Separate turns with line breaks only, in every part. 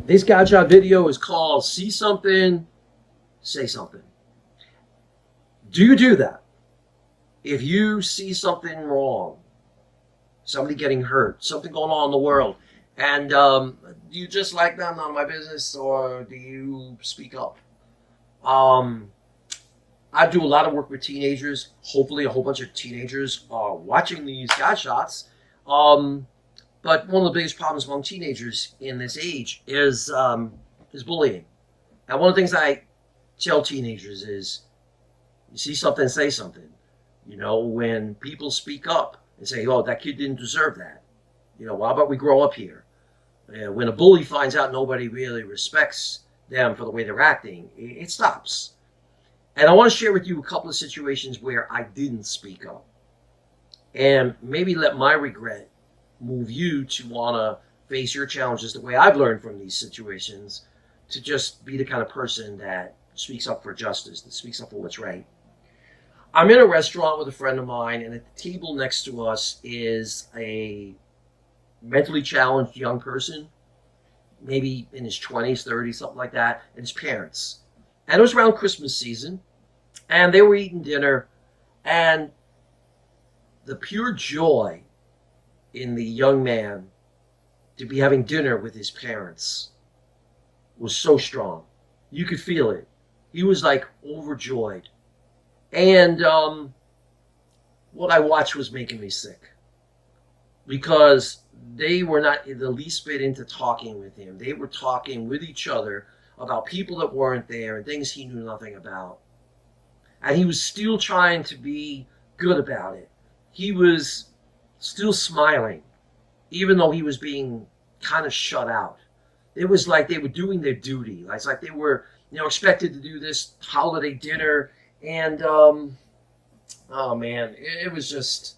This Godshot video is called See Something, Say Something. Do you do that? If you see something wrong, somebody getting hurt, something going on in the world, and do you just like that, none of my business, or do you speak up? I do a lot of work with teenagers. Hopefully a whole bunch of teenagers are watching these Godshots. But one of the biggest problems among teenagers in this age is bullying. And one of the things I tell teenagers is, you see something, say something. You know, when people speak up and say, oh, that kid didn't deserve that. You know, how about we grow up here? When a bully finds out nobody really respects them for the way they're acting, it stops. And I want to share with you a couple of situations where I didn't speak up. And maybe let my regret move you to want to face your challenges the way I've learned from these situations, to just be the kind of person that speaks up for justice, that speaks up for what's right. I'm in a restaurant with a friend of mine, and at the table next to us is a mentally challenged young person, maybe in his 20s, 30s, something like that, and his parents. And it was around Christmas season, and they were eating dinner, and the pure joy in the young man to be having dinner with his parents was so strong. You could feel it. He was like overjoyed. And what I watched was making me sick, because they were not in the least bit into talking with him. They were talking with each other about people that weren't there and things he knew nothing about. And he was still trying to be good about it. He was still smiling, even though he was being kind of shut out. It was like they were doing their duty. It's like they were, expected to do this holiday dinner. And, oh man, it was just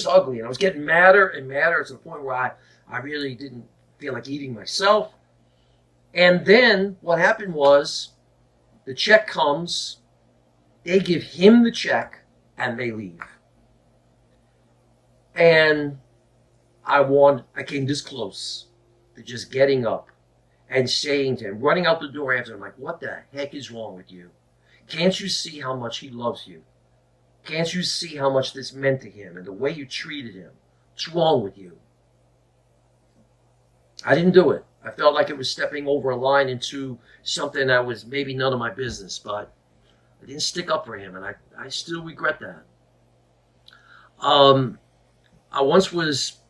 ugly. And I was getting madder and madder to the point where I really didn't feel like eating myself. And then what happened was, the check comes, they give him the check, and they leave. And I came this close to just getting up and saying to him, running out the door after him, like, what the heck is wrong with you? Can't you see how much he loves you? Can't you see how much this meant to him and the way you treated him? What's wrong with you? I didn't do it. I felt like it was stepping over a line into something that was maybe none of my business, but I didn't stick up for him, and I still regret that. I once was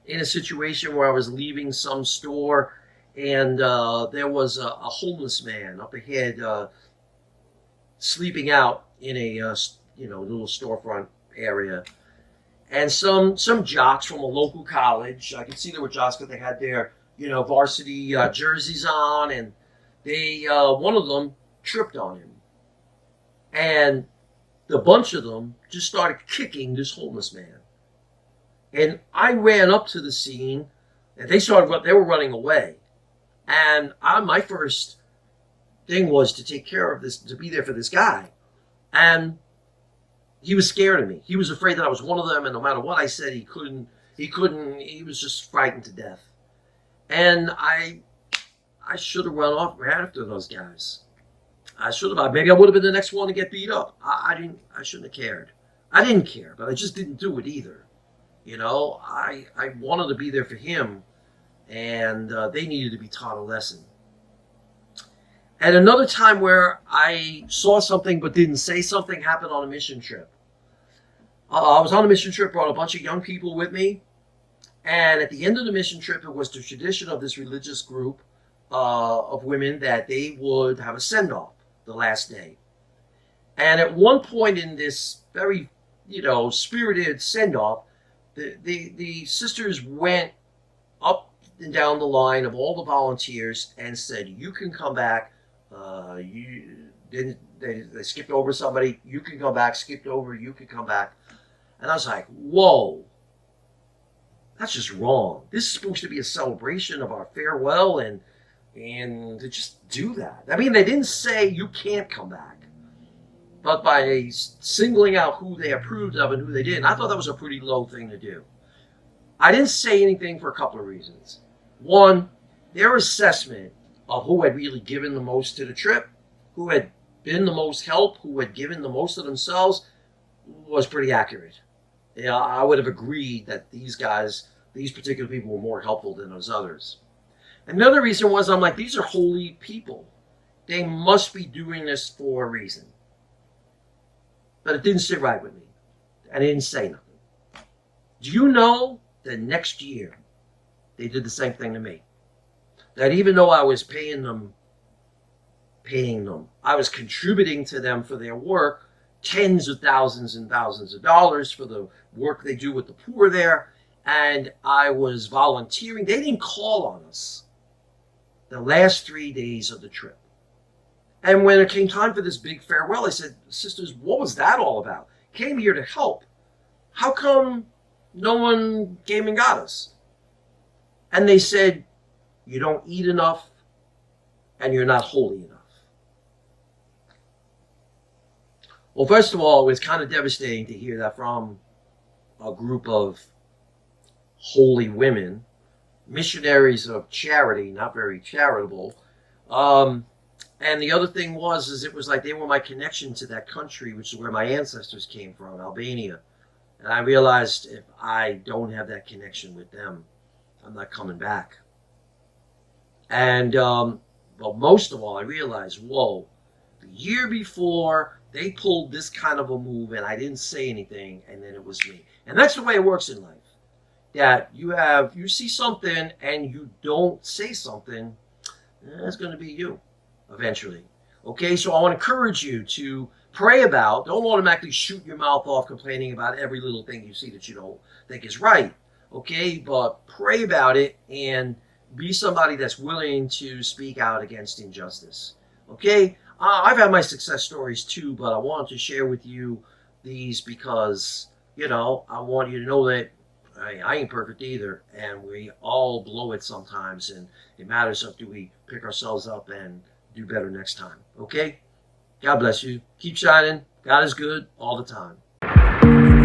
in a situation where I was leaving some store, and there was a homeless man up ahead sleeping out in a little storefront area. And some jocks from a local college, I could see there were jocks because they had their varsity jerseys on, and they one of them tripped on him, and the bunch of them just started kicking this homeless man. And I ran up to the scene, and they were running away. And my first thing was to take care of this, to be there for this guy. And he was scared of me. He was afraid that I was one of them, and no matter what I said, he was just frightened to death. And I should have run after those guys. I should have. Maybe I would have been the next one to get beat up. I shouldn't have cared. I didn't care, but I just didn't do it either. I wanted to be there for him, and they needed to be taught a lesson. And another time where I saw something but didn't say something happened on a mission trip. I was on a mission trip, brought a bunch of young people with me, and at the end of the mission trip, it was the tradition of this religious group of women that they would have a send-off the last day. And at one point in this very, spirited send-off, the sisters went up and down the line of all the volunteers and said, you can come back. They skipped over somebody. You can come back. Skipped over. You can come back. And I was like, whoa, that's just wrong. This is supposed to be a celebration of our farewell, and to just do that. I mean, they didn't say you can't come back, but by singling out who they approved of and who they didn't, I thought that was a pretty low thing to do. I didn't say anything for a couple of reasons. One, their assessment of who had really given the most to the trip, who had been the most help, who had given the most of themselves, was pretty accurate. Yeah, I would have agreed that these guys, these particular people, were more helpful than those others. Another reason was, I'm like, these are holy people. They must be doing this for a reason. But it didn't sit right with me. I didn't say nothing. Do you know that next year they did the same thing to me? That even though I was paying them, I was contributing to them for their work, tens of thousands and thousands of dollars for the work they do with the poor there, and I was volunteering. They didn't call on us the last 3 days of the trip. And when it came time for this big farewell, I said, sisters, what was that all about? Came here to help. How come no one came and got us? And they said, you don't eat enough and you're not holy enough. Well, first of all, it was kind of devastating to hear that from a group of holy women, missionaries of charity, not very charitable. And the other thing was, it was like they were my connection to that country, which is where my ancestors came from, Albania. And I realized if I don't have that connection with them, I'm not coming back. And, well, most of all, I realized, whoa, the year before, they pulled this kind of a move and I didn't say anything, and then it was me. And that's the way it works in life. That you see something and you don't say something, that's going to be you eventually. Okay, so I want to encourage you to pray about, don't automatically shoot your mouth off complaining about every little thing you see that you don't think is right. Okay, but pray about it and be somebody that's willing to speak out against injustice. Okay, I've had my success stories too, but I wanted to share with you these because, you know, I want you to know that I ain't perfect either, and we all blow it sometimes, and it matters of do we pick ourselves up and do better next time. Okay? God bless you. Keep shining. God is good all the time.